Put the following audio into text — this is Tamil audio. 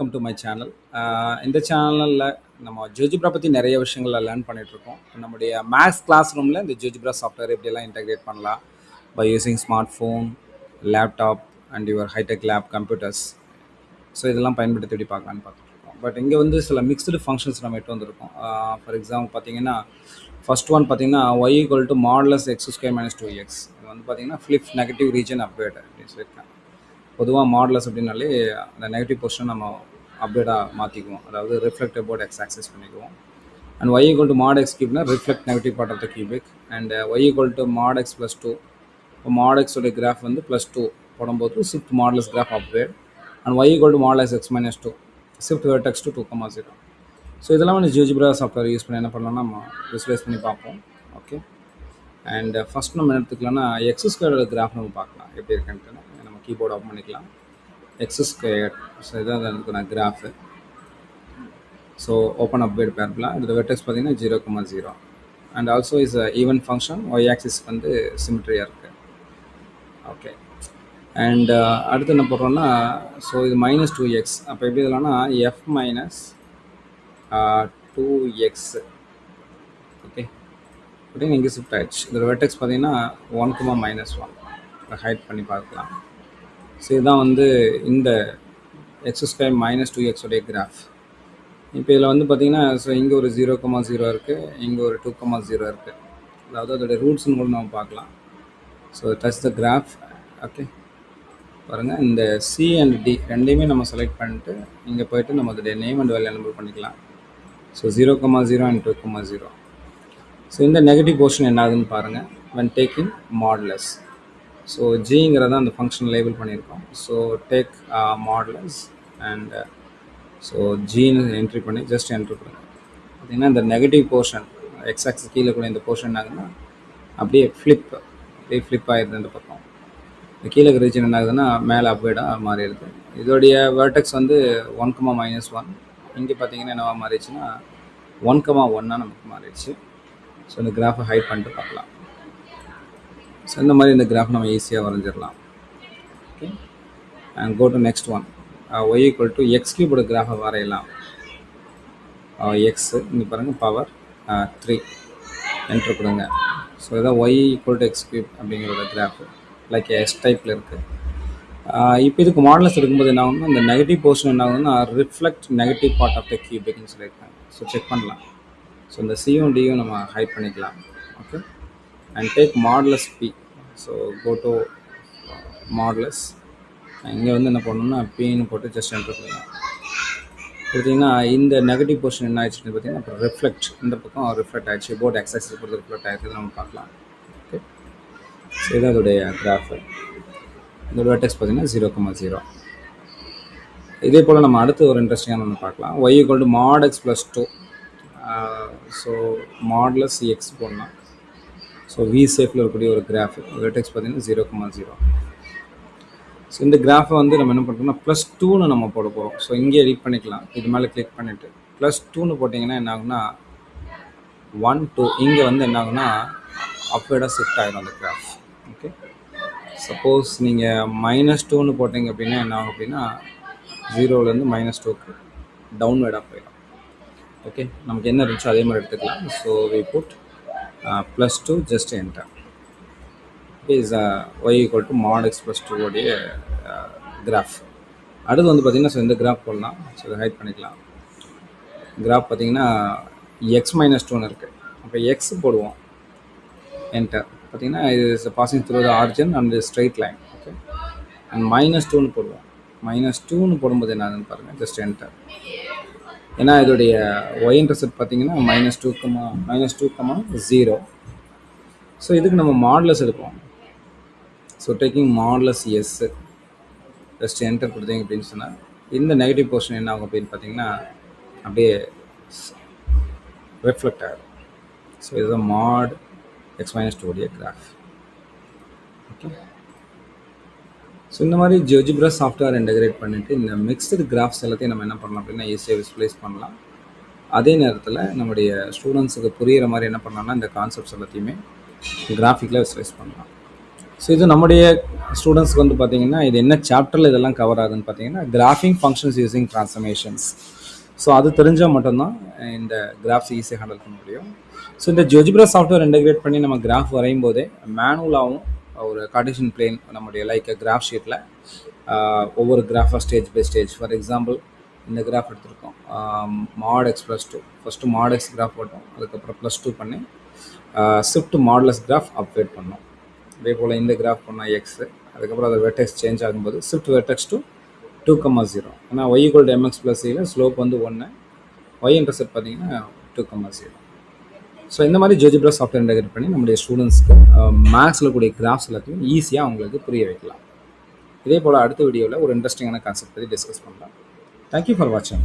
Welcome to my channel. இந்த சேனலில் நம்ம ஜியோஜிப்ரா பற்றி நிறைய விஷயங்களை லேர்ன் பண்ணிகிட்ருக்கோம். நம்முடைய மேக்ஸ் கிளாஸ் ரூமில் இந்த ஜியோஜிப்ரா சாஃப்ட்வேர் எப்படியெல்லாம் இன்டெகிரேட் பண்ணலாம் by using smart phone, laptop and your hitech lab computers. So இதெல்லாம் பயன்படுத்தி எப்படி பார்க்கலான்னு பார்த்துட்ருக்கோம். பட் இங்கே வந்து சில மிக்ஸ்டு ஃபங்க்ஷன்ஸ் நம்ம எட்டு வந்திருக்கோம். ஃபார் எக்ஸாம்பிள் பார்த்தீங்கன்னா ஃபர்ஸ்ட் ஒன் பார்த்தீங்கன்னா y equal to modulus X square minus 2x. இது வந்து பார்த்தீங்கன்னா ஃப்ளிப் நெகட்டிவ் ரீஜன் அப்டேட் அப்படின்னு சொல்லியிருக்கேன். பொதுவாக மாடுலஸ் அப்படின்னாலே அந்த நெகட்டிவ் பொசிஷன் நம்ம அப்டேட்டாக மாற்றிக்குவோம், அதாவது ரிஃப்ளெக்ட் அபவுட் எக்ஸ் ஆக்சஸ் பண்ணிக்குவோம். And y equal to mod x கியூப்னா reflect negative part of the cubic. And y equal to mod x plus 2. இப்போ மாட் எக்ஸோடைய கிராஃப் வந்து +2 போடும்போது shift modulus graph update. And y equal to modulus x minus 2 shift vertex to 2,0. So இதெல்லாம் வந்து ஜியோஜிப்ரா சாஃப்ட்வேர் யூஸ் பண்ணி என்ன பண்ணலாம்னா நம்ம விசுவலைஸ் பண்ணி பார்ப்போம். ஓகே, அண்ட் ஃபஸ்ட் நம்ம எடுத்துக்கலாம்னா எக்ஸ் ஸ்கொயரோட கிராஃப் நம்ம பார்க்கலாம் எப்படி இருக்குன்ட்டு. நம்ம கீபோர்டு ஓப்பன் பண்ணிக்கலாம். எக்ஸ் ஸ்கொயர், ஸோ இதான் அதுக்கான கிராஃபு. ஸோ ஓப்பன் அப்டேட் பேரபிளாக இதோட வெர்டெக்ஸ் பார்த்தீங்கன்னா 0,0. And also is even function, y axis வந்து சிமெட்ரியாக இருக்குது. ஓகே, அண்ட் அடுத்து என்ன போடுறோம்னா, ஸோ இது -2x. அப்போ எப்படி இதெல்லாம்னா எஃப் மைனஸ் 2x. ஓகே, அப்படின்னு இங்கே ஷிஃப்ட் ஆயிடுச்சு. இதோட வெர்டெக்ஸ் பார்த்தீங்கன்னா 1,-1 ஹைட் பண்ணி பார்க்கலாம். ஸோ இதுதான் வந்து இந்த எக்ஸ் ஸ்கொயர் -2x உடைய கிராஃப். இப்போ இதில் வந்து பார்த்தீங்கன்னா, ஸோ இங்கே ஒரு 0,0 இருக்குது, இங்கே ஒரு 2,0 இருக்குது. அதாவது அதோடைய ரூட்ஸ்னு கூட நம்ம பார்க்கலாம். So touch the graph. Okay, பாருங்கள், இந்த சி அண்ட் டி ரெண்டையுமே நம்ம செலக்ட் பண்ணிட்டு இங்கே போய்ட்டு நம்ம அதோடைய நேம் அண்ட் வேல்யூ எனபிள் பண்ணிக்கலாம். So 0,0 and 2,0. ஸோ இந்த நெகட்டிவ் போர்ஷன் என்ன ஆகுதுன்னு பாருங்கள். when taking modulus. ஸோ ஜிங்கிறத அந்த ஃபங்க்ஷன் லேபிள் பண்ணியிருக்கோம். So take modulus and so gin entry பண்ணி ஜஸ்ட் என்ட்ரி பண்ணுங்கள். பார்த்தீங்கன்னா இந்த நெகட்டிவ் போர்ஷன் எக்ஸ் ஆக்சிஸ் கீழே கூட இந்த போர்ஷன் ஆகுதுன்னா அப்படியே ஃப்ளிப் ஆகிடுது. இந்த பக்கம் இந்த கீழே ரீஜன் என்ன ஆகுதுன்னா மேலே அப்வேடாக மாறிடுது. இதோடைய வேர்டெக்ஸ் வந்து 1,-1. இங்கே பார்த்தீங்கன்னா என்னவா மாறிடுச்சுன்னா 1,1 நமக்கு மாறிடுச்சு. ஸோ இந்த கிராஃபை ஹைட் பண்ணிட்டு பார்க்கலாம். ஸோ இந்த மாதிரி இந்த கிராஃப் நம்ம ஈஸியாக வரைஞ்சிடலாம். Okay, and go to next one. Y equal to x கியூபோட கிராஃபை வரையலாம். எக்ஸு இங்கே பாருங்கள் பவர் 3 என்ட்ரு கொடுங்க. ஸோ இதான் y equal to x cube அப்படிங்கிறத கிராஃபு லைக் எஸ் டைப்பில் இருக்குது. இப்போ இதுக்கு மாடலஸ் எடுக்கும்போது என்ன ஆகும்னா, இந்த நெகட்டிவ் போர்ஷன் என்ன ஆகுதுன்னா reflect negative part of the கியூபிக்னு சொல்லியிருக்காங்க. ஸோ செக் பண்ணலாம். ஸோ இந்த சியும் டியும் நம்ம ஹைட் பண்ணிக்கலாம். Okay, and take modulus b. So go to modulus. இங்கே வந்து என்ன பண்ணணும்னா பின்னு போட்டு ஜஸ்ட் என்ட்ரு பண்ணுங்கள். பார்த்தீங்கன்னா இந்த நெகட்டிவ் போர்ஷன் என்ன ஆயிடுச்சுன்னு பார்த்தீங்கன்னா அப்புறம் ரிஃப்ளெக்ட் இந்த பக்கம் ரிஃப்ளெக்ட் ஆகிடுச்சு. போர்ட் எக்ஸாக்சிஸ் பொறுத்து ரிஃப்ளெக்ட் ஆகிடுது நம்ம பார்க்கலாம். ஓகே, ஸோ இதான் அதோடைய கிராஃபு. இதோட வெர்டெக்ஸ் பார்த்தீங்கன்னா 0,0. இதே போல் நம்ம அடுத்து ஒரு இன்ட்ரெஸ்டிங்கான ஒன்று பார்க்கலாம். y equal to mod x plus 2. So modulus X போடலாம். ஸோ வி ஷேப்பில் இருக்கக்கூடிய ஒரு கிராஃப். வெர்டெக்ஸ் பார்த்தீங்கன்னா 0,0. ஸோ இந்த கிராஃபை வந்து நம்ம என்ன பண்ணுறோம்னா +2ன்னு நம்ம போட போகிறோம். ஸோ இங்கே எடிட் பண்ணிக்கலாம். இது மேலே கிளிக் பண்ணிவிட்டு +2ன்னு போட்டிங்கன்னா என்ன ஆகுனா 1, 2 இங்கே வந்து என்ன ஆகுனா அப்வேர்டாக ஷிஃப்ட் ஆகிடும் அந்த கிராஃப். ஓகே, சப்போஸ் நீங்கள் -2ன்னு போட்டிங்க அப்படின்னா என்ன ஆகும் அப்படின்னா 0லேருந்து -2க்கு டவுன்வேர்டாக போயிடும். ஓகே, நமக்கு என்ன இருந்துச்சோ அதே மாதிரி எடுத்துக்கலாம். So we put +2 just enter. Is y equal to mod x plus 2 உடைய கிராஃப். அடுத்து வந்து பார்த்திங்கன்னா ஸோ இந்த கிராஃப் போடலாம். ஸோ இதை ஹைட் பண்ணிக்கலாம். கிராஃப் பார்த்திங்கன்னா எக்ஸ் -2ன்னு இருக்குது. அப்போ எக்ஸ் போடுவோம், என்டர். பார்த்திங்கன்னா இது passing through the origin and straight line. Okay, and -2ன்னு போடுவோம். -2ன்னு போடும்போது என்ன ஆகுதுன்னு பாருங்கள், ஜஸ்ட் என்டர். ஏன்னா இதோடைய ஒய் இன்டர்செப்ட் பார்த்தீங்கன்னா -2,0. ஸோ இதுக்கு நம்ம மாடுலஸ் எடுப்போம். So taking modulus yes just enter கொடுத்தீங்க அப்படின்னு சொன்னால் இந்த நெகட்டிவ் போர்ஷன் என்ன ஆகும் அப்படின்னு பார்த்தீங்கன்னா அப்படியே ரிஃப்ளெக்ட் ஆகும். ஸோ இதுதான் மாட் எக்ஸ் -2 உடைய கிராஃப். ஓகே, ஸோ இந்த மாதிரி ஜியோஜிப்ரா சாஃப்ட்வேர் இன்டெகிரேட் பண்ணிவிட்டு இந்த மிக்ஸ்டு கிராஃப்ஸ் எல்லாத்தையும் நம்ம என்ன பண்ணலாம் அப்படின்னா ஈஸியாக விசுவலைஸ் பண்ணலாம். அதே நேரத்தில் நம்முடைய ஸ்டூடெண்ட்ஸுக்கு புரிகிற மாதிரி என்ன பண்ணலாம்னா இந்த கான்செப்ட்ஸ் எல்லாத்தையுமே கிராஃபிக்கில் விசுவலைஸ் பண்ணலாம். ஸோ இது நம்முடைய ஸ்டூடெண்ட்ஸ்க்கு வந்து பார்த்தீங்கன்னா இது என்ன சாப்டரில் இதெல்லாம் கவர் ஆகுதுன்னு பார்த்தீங்கன்னா graphing functions using transformations. So அது தெரிஞ்சால் மட்டும்தான் இந்த கிராஃப்ஸ் ஈஸியாக ஹேண்டில் பண்ண முடியும். ஸோ இந்த ஜியோஜிப்ரா சாஃப்ட்வேர் இன்டெகிரேட் பண்ணி நம்ம கிராஃப் வரையும் போதே மேனுவலாகவும் ஒரு கார்டீசியன் பிளேன் நம்முடைய லைக் கிராஃப் ஷீட்டில் ஒவ்வொரு கிராஃபாக stage by stage. For example இந்த கிராஃப் எடுத்திருக்கோம், mod x plus 2. First mod x graph போட்டோம், அதுக்கப்புறம் +2 பண்ணி ஷிஃப்ட் மாடுலஸ் கிராஃப் அப்டேட் பண்ணோம். இதே போல் இந்த கிராஃப் பண்ணால் எக்ஸு, அதுக்கப்புறம் அது வெர்டெக்ஸ் சேஞ்ச் ஆகும்போது ஷிஃப்ட் வெர்டெக்ஸ் டு 2,0. ஏன்னா y = mx + c ஸ்லோப் வந்து 1, y இன்டர்செப்ட் பார்த்தீங்கன்னா 2,0. ஸோ இந்த மாதிரி ஜியோஜிப்ரா சாஃப்ட்வேர் இன்டெகிரேட் பண்ணி நம்முடைய ஸ்டூடெண்ட்ஸ்க்கு மேக்ஸில் கூடிய கிராஃப்ஸ் எல்லாத்தையும் ஈஸியாக அவங்களுக்கு புரிய வைக்கலாம். இதே போல் அடுத்த வீடியோவில் ஒரு இன்ட்ரெஸ்டிங்கான கான்செப்ட் பற்றி டிஸ்கஸ் பண்ணலாம். தேங்க்யூ ஃபார் வாட்சிங்.